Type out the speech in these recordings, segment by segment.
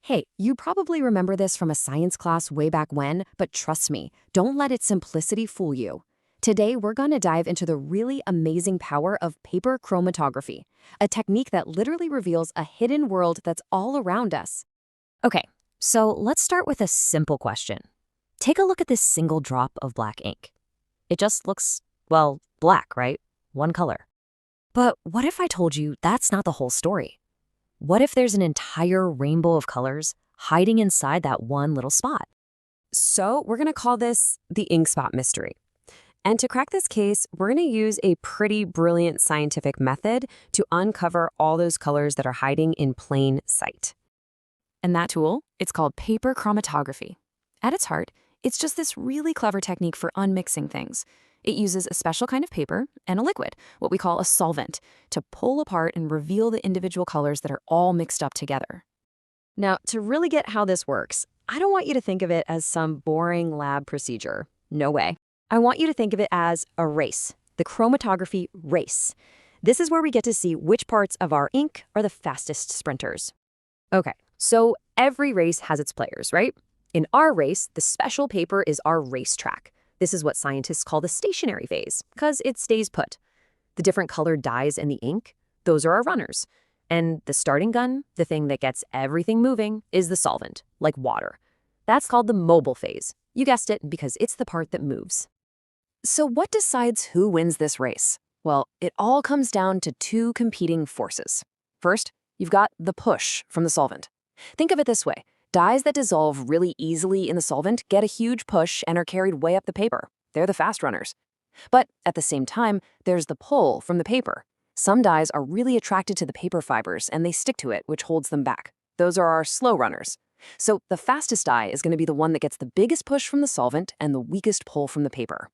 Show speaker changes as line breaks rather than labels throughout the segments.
Hey, you probably remember this from a science class way back when, but trust me, don't let its simplicity fool you. Today, we're going to dive into the really amazing power of paper chromatography, a technique that literally reveals a hidden world that's all around us. Okay, so let's start with a simple question. Take a look at this single drop of black ink. It just looks, well, black, right? One color. But what if I told you that's not the whole story? What if there's an entire rainbow of colors hiding inside that one little spot? So we're going to call this the ink spot mystery. And to crack this case, we're going to use a pretty brilliant scientific method to uncover all those colors that are hiding in plain sight. And that tool, it's called paper chromatography. At its heart, it's just this really clever technique for unmixing things. It uses a special kind of paper and a liquid, what we call a solvent, to pull apart and reveal the individual colors that are all mixed up together. Now, to really get how this works, I don't want you to think of it as some boring lab procedure. No way. I want you to think of it as a race, the chromatography race. This is where we get to see which parts of our ink are the fastest sprinters. Okay, so every race has its players, right? In our race, the special paper is our racetrack. This is what scientists call the stationary phase, because it stays put. The different colored dyes in the ink, those are our runners. And the starting gun, the thing that gets everything moving, is the solvent, like water. That's called the mobile phase. You guessed it, because it's the part that moves. So what decides who wins this race? Well, it all comes down to two competing forces. First, you've got the push from the solvent. Think of it this way. Dyes that dissolve really easily in the solvent get a huge push and are carried way up the paper. They're the fast runners. But at the same time, there's the pull from the paper. Some dyes are really attracted to the paper fibers and they stick to it, which holds them back. Those are our slow runners. So the fastest dye is going to be the one that gets the biggest push from the solvent and the weakest pull from the paper.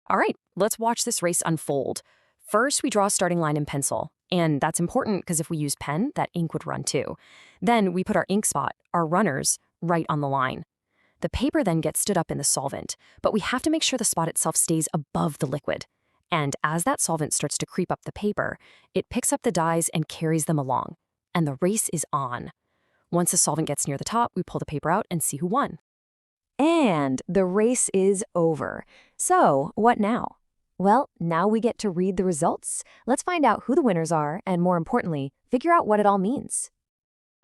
All right, let's watch this race unfold. First, we draw a starting line in pencil. And that's important because if we use pen, that ink would run too. Then we put our ink spot, our runners, right on the line. The paper then gets stood up in the solvent, but we have to make sure the spot itself stays above the liquid. And as that solvent starts to creep up the paper, it picks up the dyes and carries them along. And the race is on. Once the solvent gets near the top, we pull the paper out and see who won. And the race is over. So what now? Well, now we get to read the results. Let's find out who the winners are and, more importantly, figure out what it all means.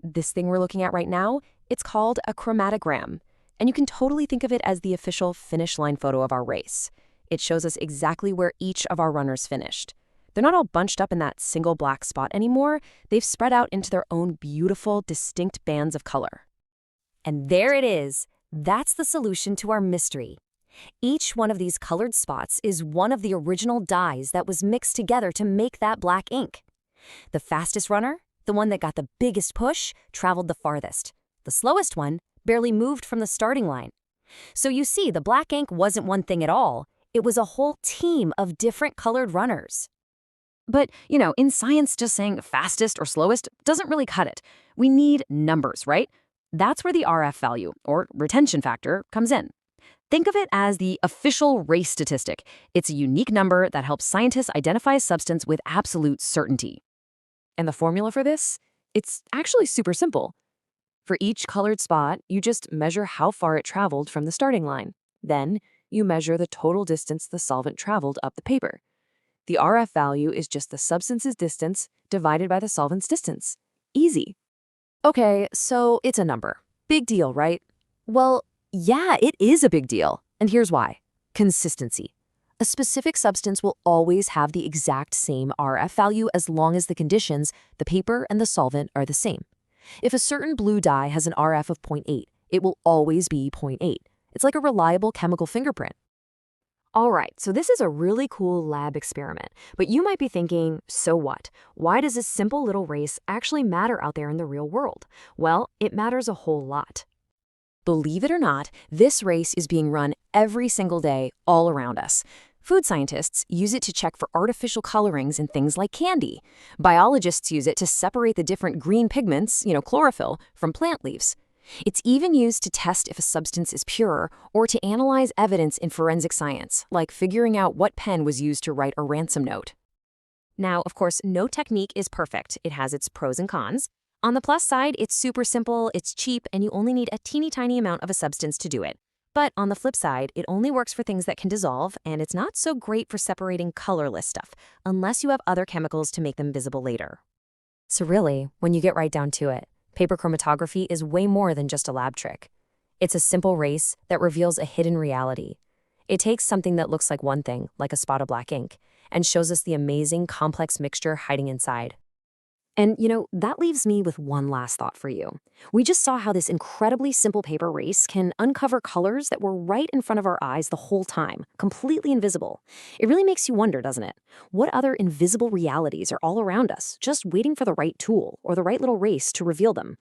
This thing we're looking at right now, it's called a chromatogram, and you can totally think of it as the official finish line photo of our race. It shows us exactly where each of our runners finished. They're not all bunched up in that single black spot anymore. They've spread out into their own beautiful, distinct bands of color. And there it is. That's the solution to our mystery. Each one of these colored spots is one of the original dyes that was mixed together to make that black ink. The fastest runner, the one that got the biggest push, traveled the farthest. The slowest one barely moved from the starting line. So you see, the black ink wasn't one thing at all. It was a whole team of different colored runners. But, in science, just saying fastest or slowest doesn't really cut it. We need numbers, right? That's where the RF value, or retention factor, comes in. Think of it as the official race statistic. It's a unique number that helps scientists identify a substance with absolute certainty. And the formula for this? It's actually super simple. For each colored spot, you just measure how far it traveled from the starting line. Then, you measure the total distance the solvent traveled up the paper. The RF value is just the substance's distance divided by the solvent's distance. Easy. Okay, so it's a number. Big deal, right? Well, yeah, it is a big deal. And here's why. Consistency. A specific substance will always have the exact same RF value as long as the conditions, the paper and the solvent, are the same. If a certain blue dye has an RF of 0.8, it will always be 0.8. It's like a reliable chemical fingerprint. All right, so this is a really cool lab experiment, but you might be thinking, so what? Why does this simple little race actually matter out there in the real world? Well, it matters a whole lot. Believe it or not, this race is being run every single day all around us. Food scientists use it to check for artificial colorings in things like candy. Biologists use it to separate the different green pigments, chlorophyll, from plant leaves. It's even used to test if a substance is pure or to analyze evidence in forensic science, like figuring out what pen was used to write a ransom note. Now, of course, no technique is perfect. It has its pros and cons. On the plus side, it's super simple, it's cheap, and you only need a teeny tiny amount of a substance to do it. But on the flip side, it only works for things that can dissolve, and it's not so great for separating colorless stuff, unless you have other chemicals to make them visible later. So really, when you get right down to it, paper chromatography is way more than just a lab trick. It's a simple race that reveals a hidden reality. It takes something that looks like one thing, like a spot of black ink, and shows us the amazing, complex mixture hiding inside. And, that leaves me with one last thought for you. We just saw how this incredibly simple paper race can uncover colors that were right in front of our eyes the whole time, completely invisible. It really makes you wonder, doesn't it? What other invisible realities are all around us, just waiting for the right tool or the right little race to reveal them?